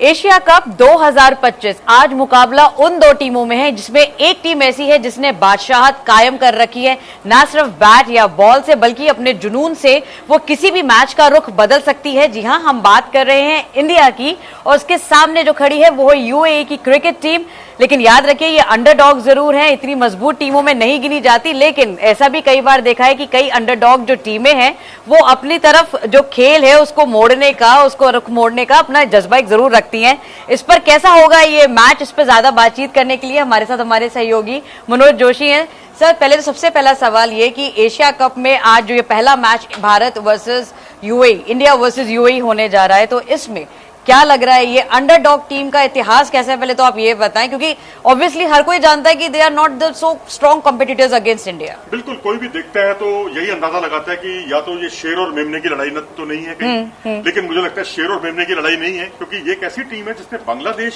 Asia cup 2025 आज मुकाबला उन दो टीमों में है जिसमें एक टीम ऐसी है जिसने बादशाहत कायम कर रखी है। ना सिर्फ बैट या बॉल से बल्कि अपने जुनून से वो किसी भी मैच का रुख बदल सकती है। जी हां, हम बात कर रहे हैं इंडिया की और उसके सामने जो खड़ी है वो है यूएई की क्रिकेट टीम। लेकिन याद रखिए ये अंडरडॉग जरूर है, इतनी मजबूत टीमों में नहीं गिनी जाती, लेकिन ऐसा भी कई बार देखा है कि कई अंडरडॉग जो टीमें हैं वो अपनी तरफ जो खेल है उसको मोड़ने का, उसको रुख मोड़ने का अपना जज्बा एक जरूर रखती हैं। इस पर कैसा होगा ये मैच, इस पर ज्यादा बातचीत करने के लिए हमारे साथ हमारे सहयोगी मनोज जोशी हैं। सर, पहले तो सबसे पहला सवाल ये कि एशिया कप में आज जो ये पहला match Bharat versus UAE, India versus UAE होने जा रहा है, तो इसमें क्या लग रहा है ये अंडरडॉग टीम का इतिहास कैसा है, पहले तो आप ये बताएं, क्योंकि ऑब्वियसली हर कोई जानता है कि they are not the so strong competitors against India. बिल्कुल, कोई भी देखता है तो यही अंदाजा लगाता है कि या तो ये शेर और मेमने की लड़ाई तो नहीं है कहीं, लेकिन मुझे लगता है शेर और मेमने की लड़ाई नहीं है, क्योंकि ये एक ऐसी टीम है जिसने बांग्लादेश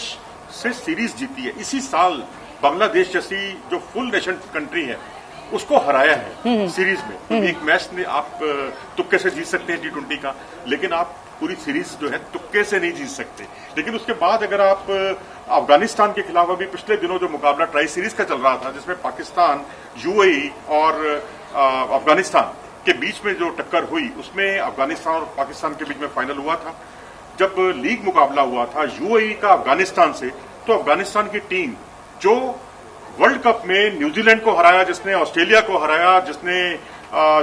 से सीरीज जीती है। इसी साल बांग्लादेश जैसी जो फुल नेशन कंट्री है उसको हराया है सीरीज में। तो एक मैच में आप तुक्के से जीत सकते हैं T20 का, लेकिन आप पूरी सीरीज जो है तुक्के से नहीं जीत सकते। लेकिन उसके बाद अगर आप अफगानिस्तान के खिलाफ अभी पिछले दिनों जो मुकाबला ट्राई सीरीज का चल रहा था, जिसमें पाकिस्तान, यूएई और अफगानिस्तान के बीच में जो टक्कर हुई, उसमें अफगानिस्तान और पाकिस्तान के बीच में फाइनल हुआ था। जब लीग मुकाबला हुआ था यूएई का अफगानिस्तान से, तो अफगानिस्तान की टीम जो वर्ल्ड कप में न्यूजीलैंड को हराया, जिसने ऑस्ट्रेलिया को हराया, जिसने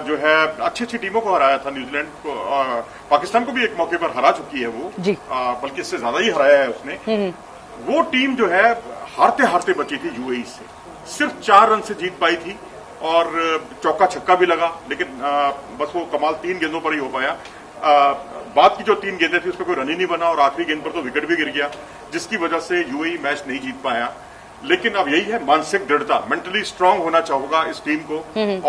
जो है अच्छी अच्छी टीमों को हराया था, न्यूजीलैंड को, पाकिस्तान को भी एक मौके पर हरा चुकी है वो, बल्कि इससे ज्यादा ही हराया है उसने। वो टीम जो है हारते हारते बची थी यूएई से, सिर्फ 4 रन से जीत पाई थी और चौका छक्का भी लगा, लेकिन बस वो कमाल 3 गेंदों पर ही हो पाया। बाद की जो 3 गेंदें थी उसमें कोई रन ही नहीं बना और आखिरी गेंद पर तो विकेट भी गिर गया, जिसकी वजह से यूएई मैच नहीं जीत पाया। लेकिन अब यही है, मानसिक दृढ़ता, मेंटली स्ट्रांग होना चाहिए इस टीम को,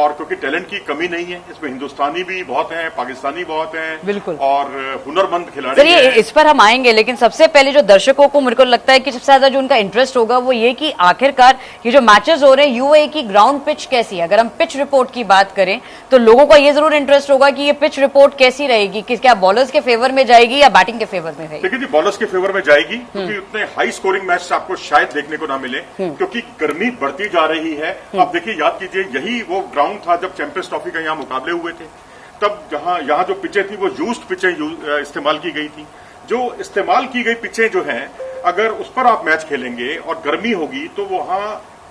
और क्योंकि टैलेंट की कमी नहीं है इसमें, हिंदुस्तानी भी बहुत हैं, पाकिस्तानी बहुत हैं, बिल्कुल, और हुनरमंद खिलाड़ी हैं। इस पर हम आएंगे, लेकिन सबसे पहले जो दर्शकों को मेरे को लगता है कि सबसे ज्यादा जो उनका इंटरेस्ट होगा वो ये कि आखिरकार ये जो मैचेस हो रहे हैं यूएई की ग्राउंड पिच कैसी है। अगर हम पिच रिपोर्ट की बात करें तो लोगों का ये जरूर इंटरेस्ट होगा कि ये पिच रिपोर्ट कैसी रहेगी, कि क्या बॉलर्स के फेवर में जाएगी या बैटिंग के फेवर में रहेगी। देखिए जी, बॉलर्स के फेवर में जाएगी, क्योंकि उतने हाई स्कोरिंग मैच आपको शायद देखने को ना मिले, क्योंकि गर्मी बढ़ती जा रही है। अब देखिए, याद कीजिए, यही वो ग्राउंड था जब चैंपियंस ट्रॉफी का यहाँ मुकाबले हुए थे, तब यहाँ जो पिचें थी वो यूज्ड पिचें इस्तेमाल की गई थी। जो इस्तेमाल की गई पिचें जो हैं, अगर उस पर आप मैच खेलेंगे और गर्मी होगी तो वहां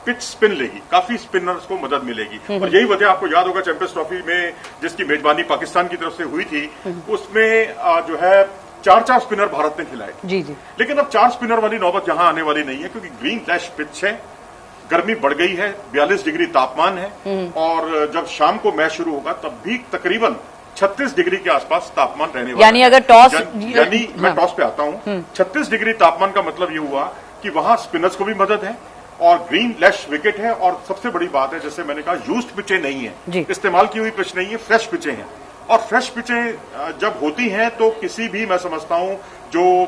पिच स्पिन लेगी, काफी स्पिनर्स को मदद मिलेगी। और यही वजह, आपको याद होगा चैंपियंस ट्रॉफी में जिसकी मेजबानी पाकिस्तान की तरफ से हुई थी, उसमें जो है 4 स्पिनर भारत ने खिलाए। जी जी। लेकिन अब 4 स्पिनर वाली नौबत यहां आने वाली नहीं है, क्योंकि ग्रीन लैश पिच है, गर्मी बढ़ गई है, 42 डिग्री तापमान है, और जब शाम को मैच शुरू होगा तब भी तकरीबन 36 डिग्री के आसपास तापमान रहने वाला है। यानी अगर टॉस, मैं टॉस पे आता हूं, 36 डिग्री तापमान का मतलब ये हुआ कि वहां स्पिनर्स को भी मदद है और ग्रीन लैश विकेट है, और सबसे बड़ी बात है, जैसे मैंने कहा, यूज्ड पिचें नहीं है, इस्तेमाल की हुई पिच नहीं है, फ्रेश पिचें हैं। और फ्रेश पिचें जब होती हैं तो किसी भी, मैं समझता हूं, जो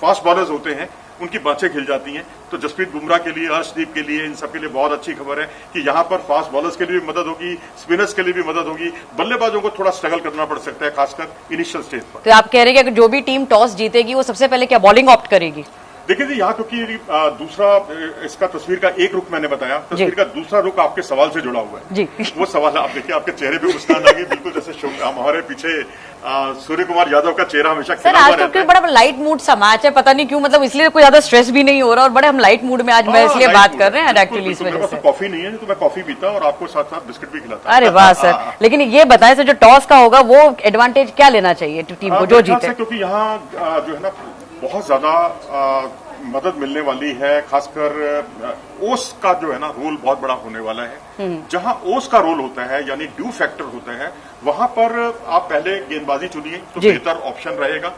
फास्ट बॉलर्स होते हैं उनकी बाँछें खिल जाती हैं। तो जसप्रीत बुमराह के लिए, अर्शदीप के लिए, इन सब के लिए बहुत अच्छी खबर है कि यहाँ पर फास्ट बॉलर्स के लिए भी मदद होगी, स्पिनर्स के लिए भी मदद होगी। बल्लेबाजों को थोड़ा स्ट्रगल करना पड़ सकता है, खासकर इनिशियल स्टेज पर। तो आप कह रहे हैं कि जो भी टीम टॉस जीतेगी वो सबसे पहले क्या बॉलिंग ऑप्ट करेगी? देखिए जी, यहाँ क्योंकि दूसरा इसका तस्वीर का एक रुख मैंने बताया, तस्वीर का दूसरा रुख आपके सवाल से जुड़ा हुआ है जी। वो सवाल आप देखिए, आपके चेहरे पे मुस्कान आ गई, बिल्कुल जैसे हमारे पीछे सूर्य कुमार यादव का चेहरा हमेशा खिला हुआ रहता है। बड़ा लाइट मूड सा मैच है, पता नहीं क्यों, मतलब इसलिए कोई ज्यादा स्ट्रेस भी नहीं हो रहा और बड़े हम लाइट मूड में आज मैं इसलिए बात कर रहे हैं एक्चुअली इस वजह से। कॉफी नहीं है तो मैं कॉफी पीता और आपको साथ साथ बिस्किट भी खिलाता। अरे वाह सर, लेकिन ये बताएं सर, जो टॉस का होगा वो एडवांटेज क्या लेना चाहिए टीम को जो जीते? क्योंकि यहाँ जो है ना, बहुत ज्यादा मदद मिलने वाली है, खासकर ओस का जो है ना रोल बहुत बड़ा होने वाला है। जहां ओस का रोल होता है, यानी ड्यू फैक्टर होता है, वहां पर आप पहले गेंदबाजी चुनिए तो बेहतर ऑप्शन रहेगा।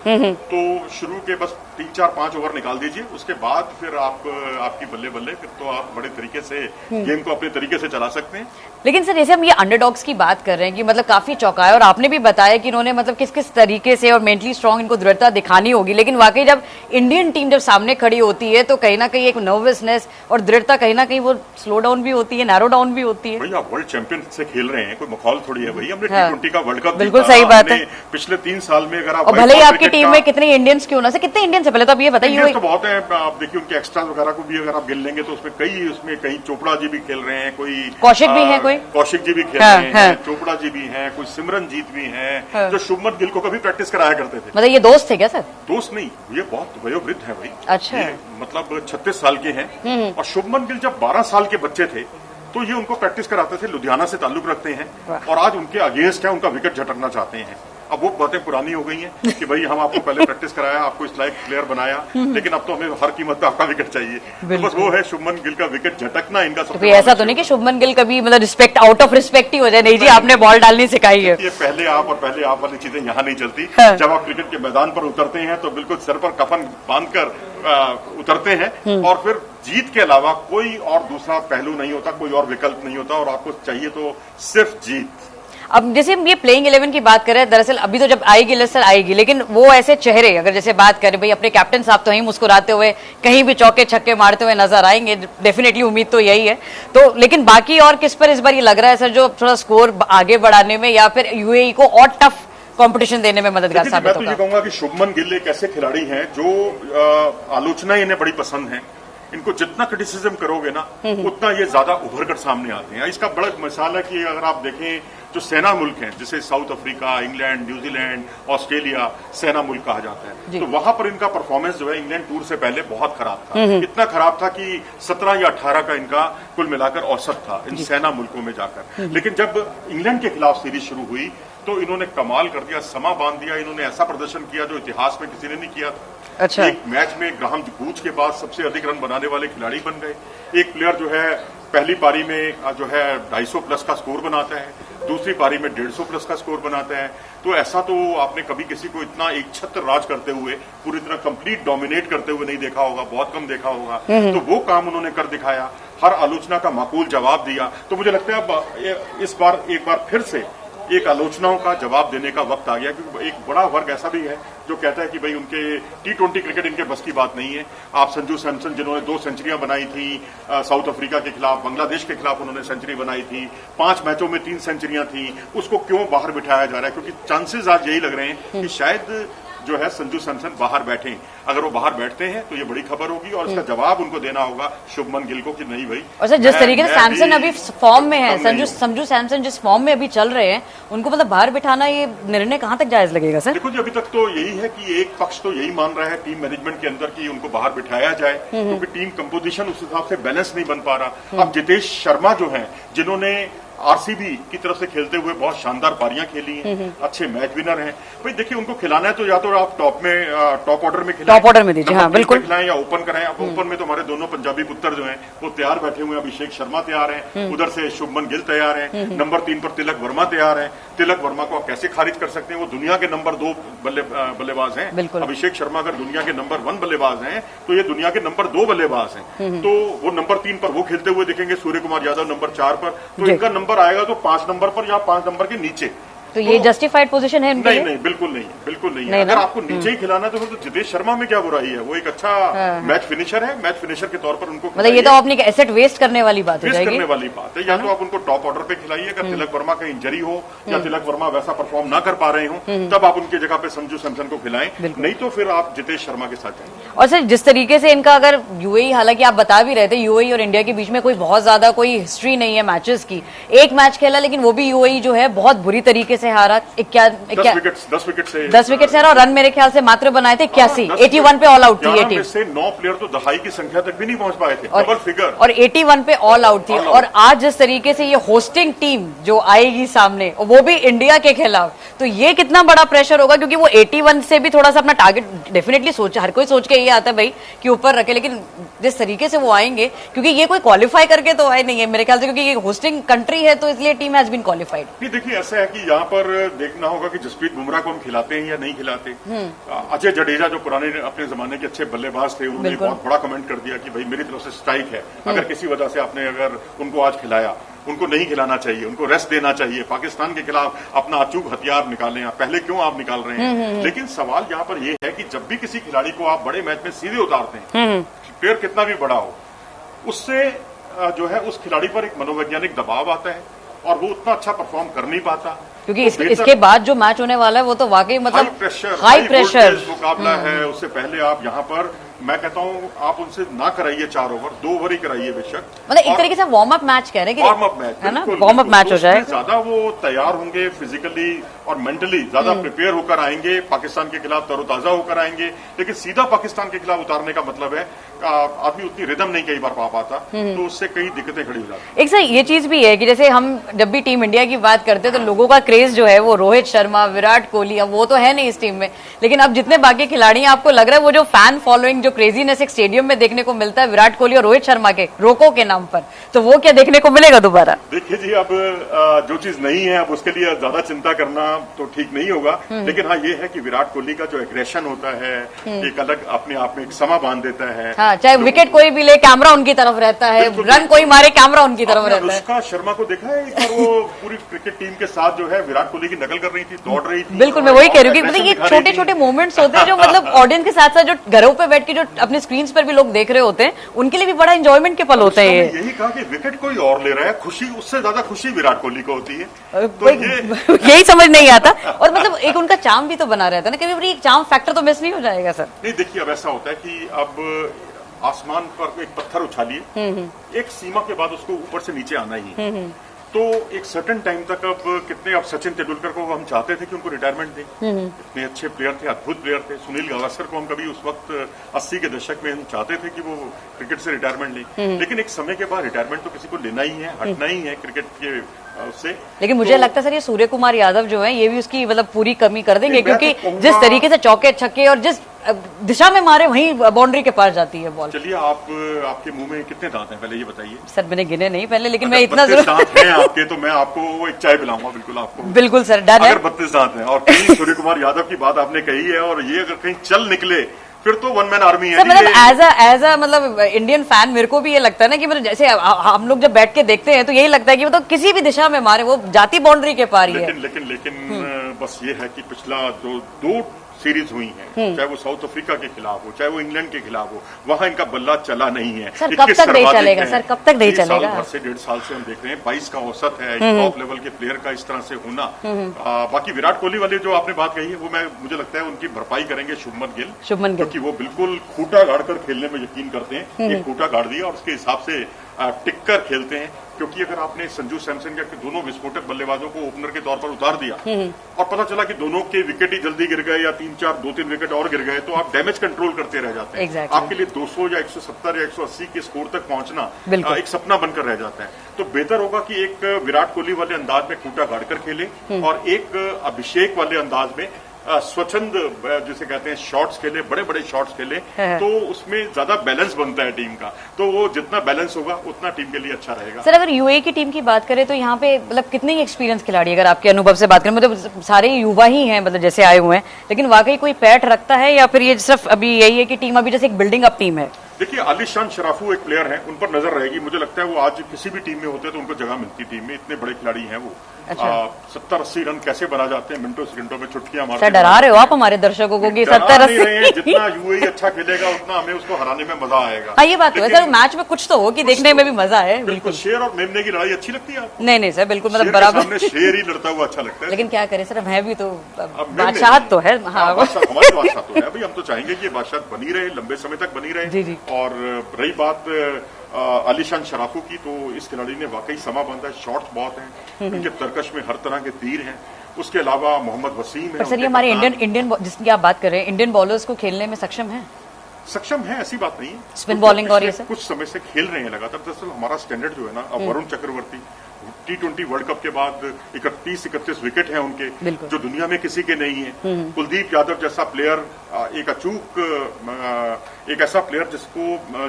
तो शुरू के बस 3, 4, 5 ओवर निकाल दीजिए, उसके बाद फिर आपकी बल्ले बल्ले, फिर तो आप बड़े तरीके से गेम को अपने तरीके से चला सकते हैं। लेकिन सर, जैसे हम ये अंडरडॉग्स की बात कर रहे हैं कि मतलब काफी चौंकाया, और आपने भी बताया कि इन्होंने मतलब किस किस तरीके से और मेंटली स्ट्रांग इनको दृढ़ता दिखानी होगी, लेकिन वाकई जब इंडियन टीम जब सामने खड़ी होती है तो कहीं ना कहीं एक नर्वसनेस और दृढ़ता कहीं ना कहीं वो स्लो डाउन भी होती है, नैरो डाउन भी होती है। भैया, वर्ल्ड चैंपियन से खेल रहे हैं, कोई मखौल थोड़ी है भाई। हमने T20 का वर्ल्ड कप बिल्कुल जीता। सही बात है। पिछले 3 साल में अगर आप और भले ही आपकी टीम में कितने इंडियंस क्यों ना से, कितने इंडियंस है पहले तो आप ये बताइए। इंडियंस तो बहुत है, आप देखिए उनके एक्स्ट्रा वगैरह को भी अगर आप गिन लेंगे तो उसमें कई चोपड़ा जी भी खेल रहे हैं, कोई कौशिक भी है, कोई कौशिक जी भी खेल रहे हैं, चोपड़ा जी भी हैं, कोई सिमरनजीत भी हैं, जो शुभमन गिल को कभी प्रैक्टिस कराया करते थे। मतलब ये दोस्त थे क्या सर? दोस्त नहीं, ये बहुत वयोवृद्ध है भाई। अच्छा, मतलब 36 साल के हैं। और शुभमन गिल जब 12 साल के बच्चे थे तो ये उनको प्रैक्टिस कराते थे, लुधियाना से ताल्लुक रखते हैं और आज उनके अगेंस्ट है, उनका विकेट झटकना चाहते हैं। अब वो बातें पुरानी हो गई हैं कि भाई हम आपको पहले प्रैक्टिस कराया, आपको इस लायक प्लेयर बनाया, लेकिन अब तो हमें हर कीमत पे आपका विकेट चाहिए। तो बस वो है शुभमन गिल का विकेट झटकना इनका तो ऐसा तो नहीं कि शुभमन गिल कभी मतलब रिस्पेक्ट आउट ऑफ रिस्पेक्ट ही हो जाए, नहीं जी आपने बॉल डालनी सिखाई है। ये पहले आप वाली चीजें यहाँ नहीं चलती। जब आप क्रिकेट के मैदान पर उतरते हैं तो बिल्कुल सर पर कफन बांधकर उतरते हैं और फिर जीत के अलावा कोई और दूसरा पहलू नहीं होता, कोई और विकल्प नहीं होता और आपको चाहिए तो सिर्फ जीत। अब जैसे हम ये प्लेइंग 11 की बात करें, दरअसल अभी तो जब आएगी लिस्ट आएगी, लेकिन वो ऐसे चेहरे अगर जैसे बात करें भाई अपने कैप्टन साहब तो वहीं मुस्कुराते हुए कहीं भी चौके छक्के मारते हुए नजर आएंगे, डेफिनेटली उम्मीद तो यही है। तो लेकिन बाकी और किस पर इस बार ये लग रहा है सर जो थोड़ा स्कोर आगे बढ़ाने में या फिर यूएई को और टफ कंपटीशन देने में मददगार साबित होगा? मैं तो ये कहूंगा कि शुभमन गिल एक ऐसे खिलाड़ी हैं जो आलोचनाएं इन्हें बड़ी पसंद है। इनको जितना क्रिटिसिज्म करोगे ना उतना ये ज्यादा उभर कर सामने आते हैं। इसका बड़ा मिसाल है कि अगर आप देखें जो सेना मुल्क हैं, जैसे south Africa, England, New Zealand, Australia सेना मुल्क कहा जाता है, तो वहां पर इनका परफॉर्मेंस जो है इंग्लैंड टूर से पहले बहुत खराब था। इतना खराब था कि 17 या 18 का इनका कुल मिलाकर औसत था इन सेना मुल्कों में जाकर। लेकिन जब इंग्लैंड के खिलाफ सीरीज शुरू हुई तो इन्होंने कमाल कर दिया, समा बांध दिया। इन्होंने ऐसा प्रदर्शन किया जो इतिहास में किसी ने नहीं किया था। अच्छा। एक मैच में ग्राहम जूज के बाद सबसे अधिक रन बनाने वाले खिलाड़ी बन गए। एक प्लेयर जो है पहली पारी में जो है 250 प्लस का स्कोर बनाता है, दूसरी पारी में 150 प्लस का स्कोर बनाता है। तो ऐसा तो आपने कभी किसी को इतना एक छत्र राज करते हुए, पूरी तरह कंप्लीट डोमिनेट करते हुए नहीं देखा होगा, बहुत कम देखा होगा। तो वो काम उन्होंने कर दिखाया, हर आलोचना का माकूल जवाब दिया। तो मुझे लगता है अब इस बार एक बार फिर से एक आलोचनाओं का जवाब देने का वक्त आ गया, क्योंकि एक बड़ा वर्ग ऐसा भी है जो कहता है कि भाई उनके T20 क्रिकेट इनके बस की बात नहीं है। आप संजू सैमसन जिन्होंने 2 सेंचुरियां बनाई थी साउथ अफ्रीका के खिलाफ, बांग्लादेश के खिलाफ उन्होंने सेंचुरी बनाई थी, 5 मैचों में 3 सेंचुरियां थी, उसको क्यों बाहर बिठाया जा रहा है? क्योंकि चांसेस आज यही लग रहे हैं कि शायद जो है संजू सैमसन बाहर बैठे। अगर वो बाहर बैठते हैं तो ये बड़ी खबर होगी और इसका जवाब उनको देना होगा शुभमन गिल को कि नहीं भाई। और सर जिस तरीके से सैमसन अभी फॉर्म में है, संजू सैमसन जिस फॉर्म में अभी चल रहे हैं, उनको मतलब बाहर बिठाना ये निर्णय कहां तक जायज लगेगा सर? देखो जी, अभी तक तो यही है कि एक पक्ष तो यही मान रहा है टीम मैनेजमेंट के अंदर कि उनको बाहर बिठाया जाए, क्योंकि टीम कंपोजिशन उस हिसाब से बैलेंस नहीं बन पा रहा। अब जितेश शर्मा जो है, जिन्होंने आरसीबी की तरफ से खेलते हुए बहुत शानदार पारियां खेली हैं, अच्छे मैच विनर हैं, भाई देखिए उनको खिलाना है तो या तो आप टॉप ऑर्डर में खिलाएं, टॉप ऑर्डर में दीजिए, हाँ बिल्कुल खिलाएं या ओपन कराएं। अब ओपन में तो हमारे दोनों पंजाबी पुत्र जो हैं वो तैयार बैठे हुए हैं। अभिषेक शर्मा तैयार हैं, उधर से शुभमन गिल तैयार हैं, नंबर 3 पर तिलक वर्मा तैयार हैं। तिलक वर्मा को आप कैसे खारिज कर सकते हैं? वो दुनिया के नंबर 2 बल्लेबाज हैं। अभिषेक शर्मा अगर दुनिया के नंबर 1 बल्लेबाज हैं तो ये दुनिया के नंबर 2 बल्लेबाज हैं। तो वो नंबर 3 पर वो खेलते हुए दिखेंगे, सूर्य कुमार यादव नंबर 4 पर, तो इनका नंबर आएगा तो 5 नंबर पर या 5 नंबर के नीचे। तो ये जस्टिफाइड पोजीशन है इनके लिए? नहीं, बिल्कुल नहीं, बिल्कुल नहीं है। अगर आपको नीचे ही खिलाना तो जितेश शर्मा में क्या बुराई है? वो एक अच्छा मैच फिनिशर है, मैच फिनिशर के तौर पर उनको मतलब ये तो अपनी एसेट वेस्ट करने वाली बात हो जाएगी। करने वाली बात है। या तो आप उनको टॉप ऑर्डर पे खिलाइए, अगर तिलक वर्मा का इंजरी हो या तिलक वर्मा वैसा परफॉर्म ना कर पा रहे हो तब आप उनकी जगह पे संजू सैमसन को खिलाएं, नहीं तो फिर आप जितेश शर्मा के साथ जाएं। और सर जिस तरीके से इनका अगर यूएई, हालांकि आप बता भी रहे थे यूएई और इंडिया के बीच में कोई बहुत ज्यादा कोई हिस्ट्री नहीं है मैचेस की, एक मैच खेला लेकिन वो भी यूएई जो है बहुत बुरी तरीके से हारा, 10 विकेट से और रन मेरे ख्याल से मात्र बनाए थे 81, 81 पे ऑल आउट थी। 80 से 9 प्लेयर तो दहाई की संख्या तक भी नहीं पहुंच पाए थे, डबल फिगर, और 81 पे ऑल आउट थी। और आज जिस तरीके से ये होस्टिंग टीम जो आएगी सामने, वो भी इंडिया के खिलाफ, तो ये कितना बड़ा प्रेशर होगा, क्योंकि वो 81 से भी थोड़ा सा अपना टारगेट डेफिनेटली सोच, हर कोई सोच के ये आता है भाई कि ऊपर रखे, लेकिन जिस तरीके से वो आएंगे, क्योंकि ये कोई क्वालिफाई करके तो आए नहीं है मेरे ख्याल से, क्योंकि ये होस्टिंग कंट्री है तो इसलिए टीम हैज बीन क्वालिफाइड। नहीं देखिए, ऐसा है कि यहाँ पर देखना होगा कि जसप्रीत बुमराह को हम खिलाते हैं या नहीं खिलाते। अजय जडेजा जो पुराने अपने जमाने के अच्छे बल्लेबाज थे, उन्होंने बहुत बड़ा कमेंट कर दिया कि भाई मेरी तरफ से स्ट्राइक है, अगर किसी वजह से आपने अगर उनको आज खिलाया, उनको नहीं खिलाना चाहिए, उनको रेस्ट देना चाहिए, पाकिस्तान के खिलाफ अपना अचूक हथियार निकालें। पहले क्यों आप निकाल रहे हैं? लेकिन सवाल यहाँ पर यह है कि जब भी किसी खिलाड़ी को आप बड़े मैच में सीधे उतारते हैं, प्लेयर कितना भी बड़ा हो, उससे जो है उस खिलाड़ी पर एक मनोवैज्ञानिक दबाव आता है और वो उतना अच्छा परफॉर्म कर नहीं पाता। क्योंकि इसके बाद जो मैच होने वाला है वो तो वाकई मतलब हाई प्रेशर मुकाबला है। उससे पहले आप यहाँ पर, मैं कहता हूँ आप उनसे ना कराइए 4 ओवर, 2 ओवर ही कराइए बेशक, मतलब एक तरीके से वार्म अप मैच कह रहे हैं, वार्म अप मैच है ना, वार्म अप मैच हो जाए। ज्यादा वो तैयार होंगे फिजिकली और मेंटली, ज्यादा प्रिपेयर होकर आएंगे, पाकिस्तान के खिलाफ तरोताजा होकर आएंगे। लेकिन सीधा पाकिस्तान के खिलाफ उतारने का मतलब है आदमी उतनी रिदम नहीं कई बार पा पाता, तो उससे कई दिक्कतें खड़ी हो जाती। एक सर ये चीज भी है कि जैसे हम जब भी टीम इंडिया की बात करते हैं तो लोगों का क्रेज जो है वो रोहित शर्मा, विराट कोहली, अब वो तो है नहीं इस टीम में, लेकिन अब जितने बाकी खिलाड़ी हैं आपको लग रहा है वो जो फैन फॉलोइंग, जो क्रेजीनेस एक स्टेडियम में देखने को मिलता है विराट कोहली और रोहित शर्मा के रोको के नाम पर, तो वो क्या देखने को मिलेगा दोबारा? देखिए जी, अब जो चीज नहीं है अब उसके लिए ज्यादा चिंता करना तो ठीक नहीं होगा, लेकिन हाँ ये है कि विराट कोहली का जो एग्रेशन होता है एक अलग अपने आप में एक समा बांध देता है। हाँ, चाहे विकेट कोई भी ले कैमरा उनकी तरफ रहता है, रन कोई मारे कैमरा उनकी तरफ रहता है। अनुष्का शर्मा को देखा है एक बार, वो पूरी क्रिकेट टीम के साथ जो है विराट कोहली की नकल कर रही थी, दौड़ रही थी। बिल्कुल, मैं वही कह रही हूँ कि मतलब ये छोटे छोटे मोमेंट्स होते हैं जो मतलब ऑडियंस के साथ साथ जो घरों पे बैठ के जो अपने स्क्रीन पर भी लोग देख रहे होते हैं उनके लिए भी बड़ा एंजॉयमेंट के पल होते हैं। यही कहा कि विकेट कोई और ले रहा है, खुशी उससे ज्यादा खुशी विराट कोहली को होती है, तो यही समझ नहीं आता। और मतलब एक उनका चार्म भी तो बना रहता है ना, कभी एक चार्म फैक्टर तो मिस नहीं हो जाएगा सर? नहीं, देखिए अब ऐसा होता है कि अब आसमान पर एक पत्थर उछालिए, एक सीमा के बाद उसको ऊपर से नीचे आना ही, तो एक सर्टेन टाइम तक अब कितने, अब सचिन तेंदुलकर को हम चाहते थे कि उनको रिटायरमेंट दें, इतने अच्छे प्लेयर थे, अद्भुत प्लेयर थे। सुनील गावस्कर को हम कभी उस वक्त 80 के दशक में हम चाहते थे कि वो क्रिकेट से रिटायरमेंट लें, लेकिन एक समय के बाद रिटायरमेंट तो किसी को लेना ही है, हटना ही है क्रिकेट के उससे। लेकिन मुझे लगता है सर ये सूर्य कुमार यादव जो है ये भी उसकी मतलब पूरी कमी कर देंगे, क्योंकि जिस तरीके से चौके छक्के और जिस दिशा में मारे वहीं बाउंड्री के पार जाती है बॉल। चलिए, आपके मुंह में कितने दांत हैं पहले ये बताइए? सर मैंने गिने नहीं पहले, लेकिन मैं इतना जरूर दांत हैं आपके, तो मैं आपको एक चाय पिलाऊंगा, बिल्कुल आपको। बिल्कुल सर, डन है। अगर 32 दांत हैं और कहीं सूर्य कुमार यादव की बात आपने कही है और ये अगर कहीं चल निकले फिर तो वन मैन आर्मी है। मतलब एज अ मतलब इंडियन फैन मेरे को भी ये लगता है ना कि मतलब जैसे हम लोग जब बैठ के देखते हैं तो यही लगता है कि मतलब किसी भी दिशा में मारे वो जाती बाउंड्री के पार ही है। लेकिन बस ये है कि पिछला जो 2 सीरीज हुई हैं, चाहे वो साउथ अफ्रीका के खिलाफ हो, चाहे वो इंग्लैंड के खिलाफ हो, वहां इनका बल्ला चला नहीं है। सर कब तक नहीं चलेगा? सर कब तक नहीं चलेगा? भर से 1.5 साल से हम देख रहे हैं, 22 का औसत है टॉप लेवल के प्लेयर का इस तरह से होना। बाकी विराट कोहली वाले जो आपने बात कही है वो मुझे लगता है उनकी भरपाई करेंगे शुभमन गिल, क्योंकि वो बिल्कुल खूंटा गाड़ कर खेलने में यकीन करते हैं। एक खूंटा गाड़ दिया और उसके हिसाब से टिककर खेलते हैं, क्योंकि अगर आपने संजू सैमसन के दोनों विस्फोटक बल्लेबाजों को ओपनर के तौर पर उतार दिया और पता चला कि दोनों के विकेट ही जल्दी गिर गए या 2-3 विकेट और गिर गए, तो आप डैमेज कंट्रोल करते रह जाते हैं। exactly. आपके लिए 200 या 170 या 180 के स्कोर तक पहुंचना एक सपना बनकर रह जाता है। तो बेहतर होगा कि एक विराट कोहली वाले अंदाज में खूंटा गाड़कर खेले और एक अभिषेक वाले अंदाज में स्वच्छंद जिसे कहते हैं शॉट्स खेले, बड़े बड़े शॉट्स खेले, तो उसमें ज्यादा बैलेंस बनता है टीम का। तो वो जितना बैलेंस होगा उतना टीम के लिए अच्छा रहेगा। सर अगर यूएई की टीम की बात करें तो यहाँ पे मतलब कितने ही एक्सपीरियंस खिलाड़ी, अगर आपके अनुभव से बात करें, मतलब सारे युवा ही हैं मतलब जैसे आए हुए हैं, लेकिन वाकई कोई पैठ रखता है या फिर ये सिर्फ अभी यही है कि टीम अभी जैसे एक बिल्डिंग अप टीम है? देखिए, आलिशान शराफू एक प्लेयर है, उन पर नजर रहेगी। मुझे लगता है वो आज किसी भी टीम में होते तो उनको जगह मिलती टीम में, इतने बड़े खिलाड़ी हैं वो। 70-80 रन कैसे बना जाते हैं मिनटों सेकंडों में, चुटकियां मारते हैं। डरा रहे हो आप हमारे दर्शकों को कि 70-80? जितना यूएई अच्छा खेलेगा उतना हमें उसको हराने में मजा आएगा। हाँ, ये बात तो है सर, मैच में कुछ तो हो कि देखने में भी मजा है। बिल्कुल। शेर और मेमने की लड़ाई अच्छी लगती है आपको? नहीं सर, बिल्कुल मतलब बराबर। शेर ही लड़ता हुआ अच्छा लगता है, लेकिन क्या करें सर, मैं भी तो बादशाहत तो है। हमारी बादशाह तो है भाई, हम तो चाहेंगे कि बादशाह बनी रहे, लंबे समय तक बनी रहे। और रही बात आलिशान शराफू की, तो इस खिलाड़ी ने वाकई समा बांधा है, शॉट्स बहुत हैं, उनके तरकश में हर तरह के तीर हैं। उसके अलावा मोहम्मद वसीम है। पर सर ये हमारे इंडियन जिसकी आप बात कर रहे हैं, इंडियन बॉलर्स को खेलने में सक्षम है, ऐसी बात नहीं है। स्पिन बॉलिंग और ये सब कुछ समय से खेल रहे हैं लगातार। दरअसल हमारा स्टैंडर्ड जो है ना, अब Varun Chakravarthy T20 world cup के बाद 31-31 विकेट हैं उनके, जो दुनिया में किसी के नहीं है। कुलदीप यादव जैसा प्लेयर, एक अचूक, एक ऐसा प्लेयर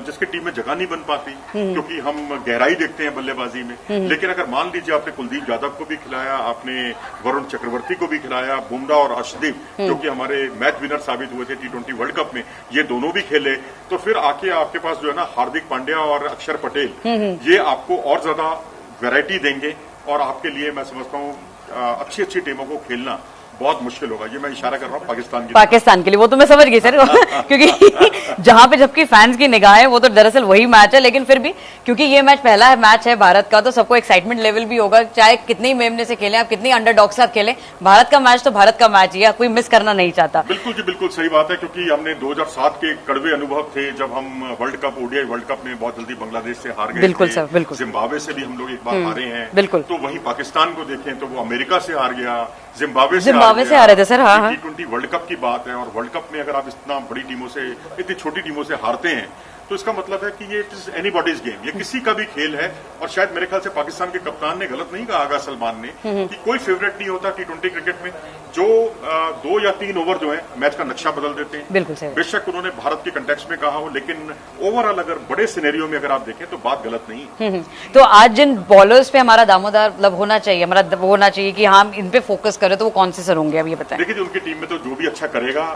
जिसके टीम में जगह नहीं बन पाती, क्योंकि हम गहराई देखते हैं बल्लेबाजी में। लेकिन अगर मान लीजिए आपने कुलदीप यादव को भी खिलाया, आपने वरुण चक्रवर्ती को भी खिलाया, बुमराह और अर्शदीप जो कि हमारे मैच विनर साबित हुए थे T20 वर्ल्ड कप में, ये दोनों भी खेले, तो फिर आके आपके पास जो है ना हार्दिक पांड्या और अक्षर पटेल, ये आपको और ज्यादा वैरायटी देंगे और आपके लिए मैं समझता हूँ अच्छी टीमों को खेलना बहुत मुश्किल होगा। ये मैं इशारा कर रहा हूँ पाकिस्तान के लिए, वो तो मैं समझ गई सर क्योंकि जहां पे जबकि फैंस की निगाहें वो तो दरअसल वही मैच है, लेकिन फिर भी क्योंकि ये मैच पहला मैच है भारत का, तो सबको एक्साइटमेंट लेवल भी होगा, चाहे कितनी मेमने से खेलें आप, कितनी अंडरडॉग साथ खेलें, भारत का मैच तो भारत का मैच ही है, कोई मिस करना नहीं चाहता। बिल्कुल जी, बिल्कुल सही बात है, क्योंकि हमने 2007 के कड़वे अनुभव थे जब हम world cup, ODI world cup में बहुत जल्दी बांग्लादेश से हार गए। बिल्कुल सर, बिल्कुल। जिम्बाब्वे से भी हम लोग एक बार हारे हैं। बिल्कुल। तो वहीं पाकिस्तान को देखें तो वो अमेरिका से हार गया, जिम्बाब्वे से हारे थे सर। हाँ, T20 वर्ल्ड कप की बात है, और वर्ल्ड कप में अगर आप इतना बड़ी टीमों से, इतनी छोटी टीमों से हारते हैं, तो इसका मतलब है कि ये इट इज एनीबॉडीज गेम, ये किसी का भी खेल है। और शायद मेरे ख्याल से पाकिस्तान के कप्तान ने गलत नहीं कहा, आगा सलमान ने, कि कोई फेवरेट नहीं होता T20 क्रिकेट में। जो 2 या 3 ओवर जो है मैच का नक्शा बदल देते हैं। बिल्कुल सही। बेशक उन्होंने भारत के कंटेक्स्ट में कहा हो, लेकिन ओवरऑल अगर बड़े सिनेरियो में अगर आप देखें तो बात गलत नहीं। तो आज जिन बॉलर्स पे हमारा दामोदार मतलब होना चाहिए, हमारा वो होना चाहिए कि हम इन पे फोकस करें, तो वो कौन से सर होंगे, अब ये बताएं। देखिए, उनकी टीम में तो जो भी अच्छा करेगा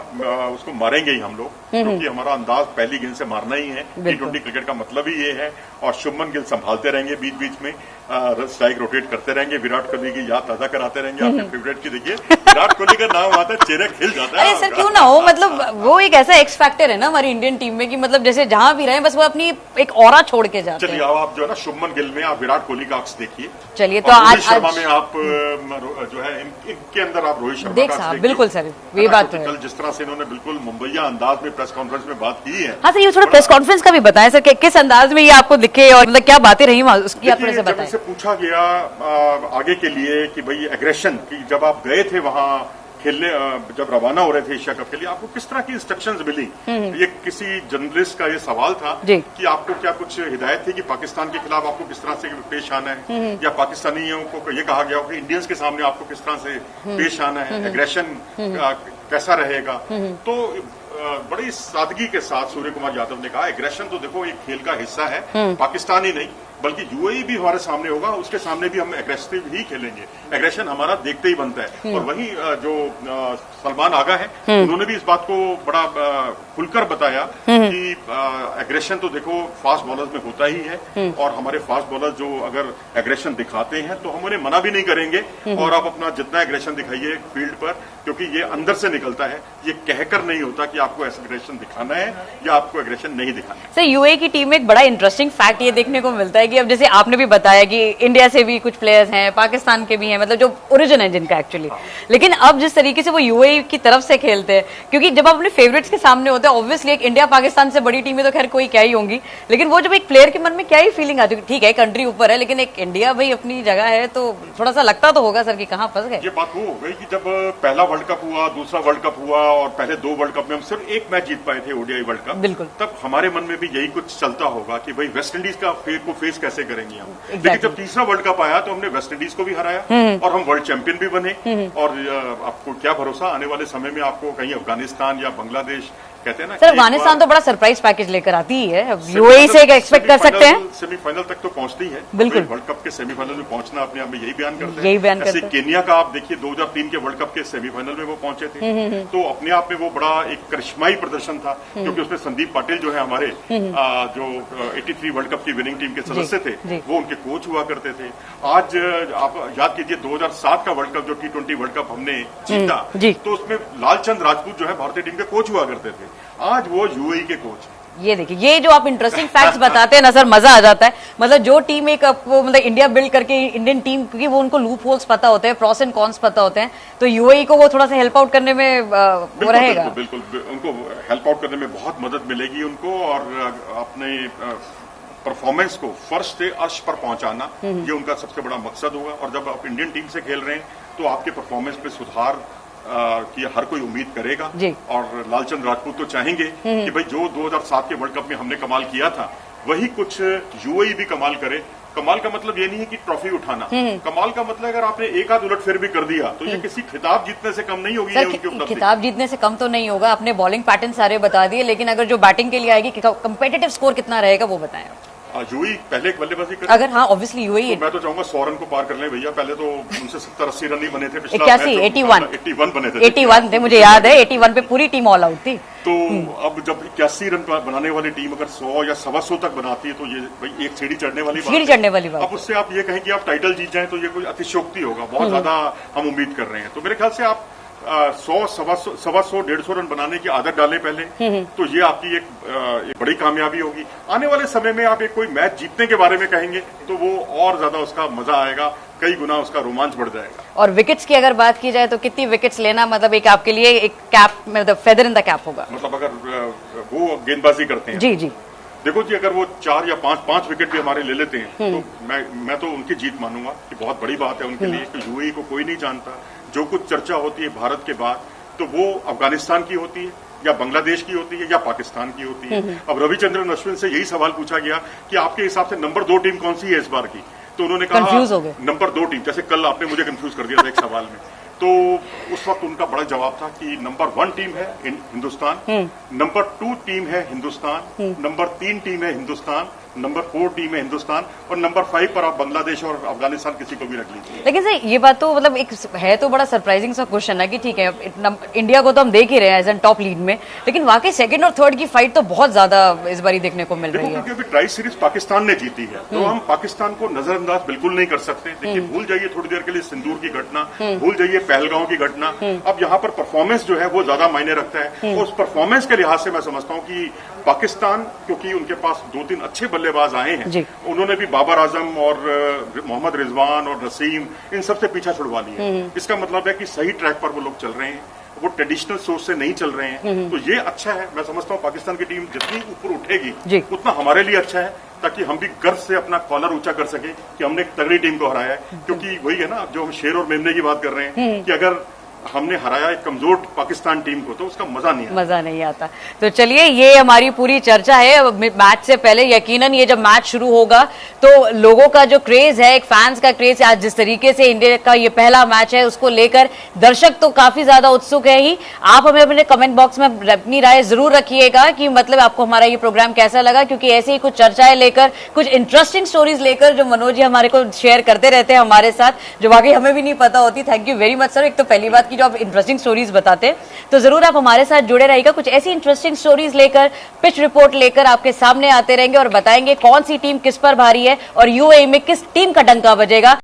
उसको मारेंगे ही हम लोग, क्योंकि हमारा अंदाज पहली गेंद से मारना ही है। T20 क्रिकेट का मतलब ही ये है, और शुभमन गिल संभालते रहेंगे, बीच बीच में स्ट्राइक रोटेट करते रहेंगे, विराट कोहली की याद ताजा कराते रहेंगे। आपके फेवरेट की देखिए, विराट कोहली का नाम आता है, चेहरा खिल जाता है। अरे सर क्यों ना हो, मतलब वो एक ऐसा एक्स फैक्टर है ना हमारी इंडियन टीम में, कि मतलब जैसे जहां भी रहे बस वो अपनी एक ऑरा छोड़ के जाते हैं। चलिए, आप जो है ना शुभमन गिल में आप विराट कोहली का अक्स देखिए। चलिए, तो आज शर्मा में आप जो है इनके अंदर आप रोहित शर्मा देख का साहब, बिल्कुल सर, ये बात तो है। कल जिस तरह से इन्होंने बिल्कुल मुंबईया अंदाज में प्रेस कॉन्फ्रेंस में बात की है। हाँ सर, ये थोड़ा प्रेस कॉन्फ्रेंस का भी बताएं सर, किस अंदाज में ये आपको दिखे और मतलब क्या बातें रही उसकी आप थोड़े से बताएं। जब पूछा गया आगे के लिए कि भाई एग्रेशन की, जब आप गए थे वहां खेलने, जब रवाना हो रहे थे एशिया कप के लिए, आपको किस तरह की इंस्ट्रक्शंस मिली? ये किसी जर्नलिस्ट का ये सवाल था कि आपको क्या कुछ हिदायत थी कि पाकिस्तान के खिलाफ आपको किस तरह से पेश आना है, या पाकिस्तानियों को ये कहा गया हो कि इंडियंस के सामने आपको किस तरह से पेश आना है, एग्रेशन कैसा रहेगा? तो बड़ी सादगी के साथ सूर्य कुमार यादव ने कहा, एग्रेशन तो देखो एक खेल का हिस्सा है, पाकिस्तान ही नहीं बल्कि यूएई भी हमारे सामने होगा, उसके सामने भी हम एग्रेसिव ही खेलेंगे, एग्रेशन हमारा देखते ही बनता है। और वहीं जो सलमान आगा है, उन्होंने भी इस बात को बड़ा खुलकर बताया कि एग्रेशन तो देखो फास्ट बॉलर्स में होता ही है, और हमारे फास्ट बॉलर जो अगर एग्रेशन दिखाते हैं तो हम उन्हें मना भी नहीं करेंगे, और आप अपना जितना एग्रेशन दिखाइए फील्ड पर, क्योंकि ये अंदर से निकलता है, ये कहकर नहीं होता कि आपको एग्रेशन दिखाना है या आपको एग्रेशन नहीं दिखाना है। सर, यूएई की टीम में एक बड़ा इंटरेस्टिंग फैक्ट ये देखने को मिलता है कि अब जैसे आपने भी बताया कि इंडिया से भी कुछ प्लेयर्स हैं, पाकिस्तान के भी हैं, मतलब जो ओरिजिन है जिनका एक्चुअली, लेकिन अब जिस तरीके से वो यूएई की तरफ से खेलते हैं, क्योंकि जब आप अपने फेवरेट्स के सामने होते हैं, ऑब्वियसली एक इंडिया पाकिस्तान से बड़ी टीम है तो खैर कोई क्या ही होंगी, लेकिन वो जब एक प्लेयर के मन में क्या ही फीलिंग आती है, ठीक है कंट्री ऊपर है, लेकिन एक इंडिया भाई अपनी जगह है, तो थोड़ा सा लगता तो होगा सर कि कहाँ फंस गए। ये बात वो हो गई कि जब पहला वर्ल्ड कप हुआ, दूसरा वर्ल्ड कप हुआ, और पहले 2 वर्ल्ड कप में हम सिर्फ एक मैच जीत पाए थे, ओडीआई वर्ल्ड कप, बिल्कुल, तब हमारे मन में भी यही कुछ चलता होगा कि भाई वेस्ट इंडीज का फेस कैसे करेंगे हम। लेकिन जब तीसरा वर्ल्ड कप आया तो हमने वेस्ट इंडीज को भी हराया, और हम वर्ल्ड चैंपियन भी बने, और आपको क्या भरोसा, आने वाले समय में आपको कहीं अफगानिस्तान या बांग्लादेश, कहते हैं ना, सर अफगानिस्तान तो बड़ा सरप्राइज पैकेज लेकर आती ही है, यूएई से एक्सपेक्ट कर सकते हैं, सेमीफाइनल तक तो पहुंचती है, बिल्कुल, वर्ल्ड कप के सेमीफाइनल में पहुंचना अपने आप में यही बयान करते हैं। यही बयान करते हैं। केनिया का आप देखिए 2003 के वर्ल्ड कप के सेमीफाइनल में वो पहुंचे थे, तो अपने आप में वो बड़ा एक करिश्माई प्रदर्शन था, क्योंकि उसमें संदीप पाटिल जो है हमारे जो 83 वर्ल्ड कप की विनिंग टीम के सदस्य थे, वो उनके कोच हुआ करते थे। आज आप याद कीजिए 2007 का वर्ल्ड कप, जो T20 वर्ल्ड कप हमने जीता, तो उसमें लालचंद राजपूत जो है भारतीय टीम के कोच हुआ करते थे, आज वो यूएई के कोच हैं। ये देखिए, ये जो आप इंटरेस्टिंग फैक्ट्स बताते हैं ना सर, मजा आ जाता है। मतलब जो टीम एक वो मतलब इंडिया बिल्ड करके, इंडियन टीम, क्योंकि वो उनको लूप होल्स पता होते हैं, प्रॉस एंड कॉन्स पता होते हैं, तो यूएई को वो थोड़ा सा हेल्प आउट करने में वो रहेगा। बिल्कुल, उनको हेल्प आउट करने में बहुत मदद मिलेगी उनको, और अपने परफॉर्मेंस को फर्श से अर्श पर पहुंचाना, ये उनका सबसे बड़ा मकसद होगा। और जब आप इंडियन टीम से खेल रहे हैं तो आपके परफॉर्मेंस में सुधार की हर कोई उम्मीद करेगा, और लालचंद राजपूत तो चाहेंगे कि भाई जो 2007 के वर्ल्ड कप में हमने कमाल किया था, वही कुछ यूएई भी कमाल करे। कमाल का मतलब ये नहीं है कि ट्रॉफी उठाना, कमाल का मतलब अगर आपने एक आध उलटफेर भी कर दिया तो ये किसी खिताब जीतने से कम नहीं होगी। सर, खिताब जीतने से कम तो नहीं होगा, अपने बॉलिंग पैटर्न सारे बता दिए, लेकिन अगर जो बैटिंग के लिए आएगी, कंपेटिटिव स्कोर कितना रहेगा वो बताएं। यूएई पहले एक बल्लेबाजी कर, अगर हाँ ऑब्वियसली यूएई, तो मैं तो चाहूंगा 100 रन को पार कर लें भैया। पहले तो उनसे 70-80 रन ही बने थे, 81 बने थे, 81 थे, मुझे याद है 81 पे पूरी टीम ऑल आउट थी। तो अब जब 81 रन बनाने वाली टीम अगर 100 या 125 तक बनाती है, तो ये भाई एक सीढ़ी चढ़ने वाली बात। अब उससे आप ये कहें कि आप टाइटल जीत जाएं तो ये कोई अतिशयोक्ति होगा, बहुत ज्यादा हम उम्मीद कर रहे हैं। तो मेरे ख्याल से आप 100, 125, 150 रन बनाने की आदत डालें पहले, तो ये आपकी एक बड़ी कामयाबी होगी। आने वाले समय में आप एक कोई मैच जीतने के बारे में कहेंगे तो वो और ज्यादा उसका मजा आएगा, कई गुना उसका रोमांच बढ़ जाएगा। और विकेट्स की अगर बात की जाए तो कितनी विकेट्स लेना मतलब एक आपके लिए एक कैप मतलब फेदर इन द कैप होगा? मतलब अगर वो गेंदबाजी करते हैं, जी जी, देखो जी, अगर वो 4 या 5 विकेट भी हमारे ले लेते हैं तो मैं तो उनकी जीत मानूंगा कि बहुत बड़ी बात है उनके लिए। कि यूएई को कोई नहीं जानता, जो कुछ चर्चा होती है भारत के बाद तो वो अफगानिस्तान की होती है या बांग्लादेश की होती है या पाकिस्तान की होती है। अब रविचंद्रन अश्विन से यही सवाल पूछा गया कि आपके हिसाब से नंबर 2 टीम कौन सी है इस बार की, तो उन्होंने कहा कंफ्यूज हो गए। Number 2 team. जैसे कल आपने मुझे कंफ्यूज कर दिया था एक सवाल में, तो उस वक्त उनका बड़ा जवाब था कि नंबर 1 टीम है हिंदुस्तान, नंबर 2 टीम है हिंदुस्तान, नंबर 3 टीम है हिंदुस्तान, नंबर 4 टीम है हिंदुस्तान और नंबर 5 पर आप बांग्लादेश और अफगानिस्तान किसी को भी रख लीजिए। लेकिन सर ये बात तो मतलब एक है तो बड़ा सरप्राइजिंग सा क्वेश्चन है कि ठीक है इंडिया को तो हम देख ही रहे हैं एज एन टॉप लीड में, लेकिन वाकई सेकंड और थर्ड की फाइट तो बहुत ज्यादा इस बार देखने को मिल रही है। क्योंकि अभी ट्राई सीरीज पाकिस्तान ने जीती है तो हम पाकिस्तान को नजरअंदाज बिल्कुल नहीं कर सकते। देखिए, भूल जाइए थोड़ी देर के लिए सिंदूर की घटना, भूल जाइए पहलगांव की घटना। अब यहाँ पर परफॉर्मेंस जो है वो ज्यादा मायने रखता है और उस परफॉर्मेंस के लिहाज से मैं समझता हूँ कि पाकिस्तान, क्योंकि उनके पास 2-3 अच्छे बल्लेबाज आए हैं, उन्होंने भी बाबर आजम और मोहम्मद रिजवान और नसीम इन सबसे पीछा छुड़वा लिया। इसका मतलब है कि सही ट्रैक पर वो लोग चल रहे हैं, वो ट्रेडिशनल सोच से नहीं चल रहे हैं। तो ये अच्छा है। मैं समझता हूँ पाकिस्तान की टीम जितनी ऊपर उठेगी उतना हमारे लिए अच्छा है, ताकि हम भी गर्व से अपना कॉलर ऊंचा कर सके कि हमने एक तगड़ी टीम को हराया है। क्योंकि वही है ना, जो हम शेर और मेमने की बात कर रहे हैं कि अगर हमने हराया एक कमजोर पाकिस्तान टीम को तो उसका मजा नहीं आता। तो चलिए, ये हमारी पूरी चर्चा है मैच से पहले। यकीनन ये जब मैच शुरू होगा तो लोगों का जो क्रेज है, एक फैंस का क्रेज है, आज जिस तरीके से इंडिया का ये पहला मैच है उसको लेकर दर्शक तो काफी ज्यादा उत्सुक है ही। आप हमें अपने कमेंट बॉक्स में अपनी राय जरूर रखिएगा कि मतलब आपको हमारा ये प्रोग्राम कैसा लगा, क्योंकि ऐसे ही कुछ चर्चाएं लेकर, कुछ इंटरेस्टिंग स्टोरीज लेकर जो मनोज जी हमारे को शेयर करते रहते हैं हमारे साथ, जो वाकई हमें भी नहीं पता होती। Thank you very much sir. एक तो पहली बात जो आप इंटरेस्टिंग स्टोरीज बताते हैं, तो जरूर आप हमारे साथ जुड़े रहिएगा। कुछ ऐसी इंटरेस्टिंग स्टोरीज लेकर, पिच रिपोर्ट लेकर आपके सामने आते रहेंगे और बताएंगे कौन सी टीम किस पर भारी है और यूएई में किस टीम का डंका बजेगा।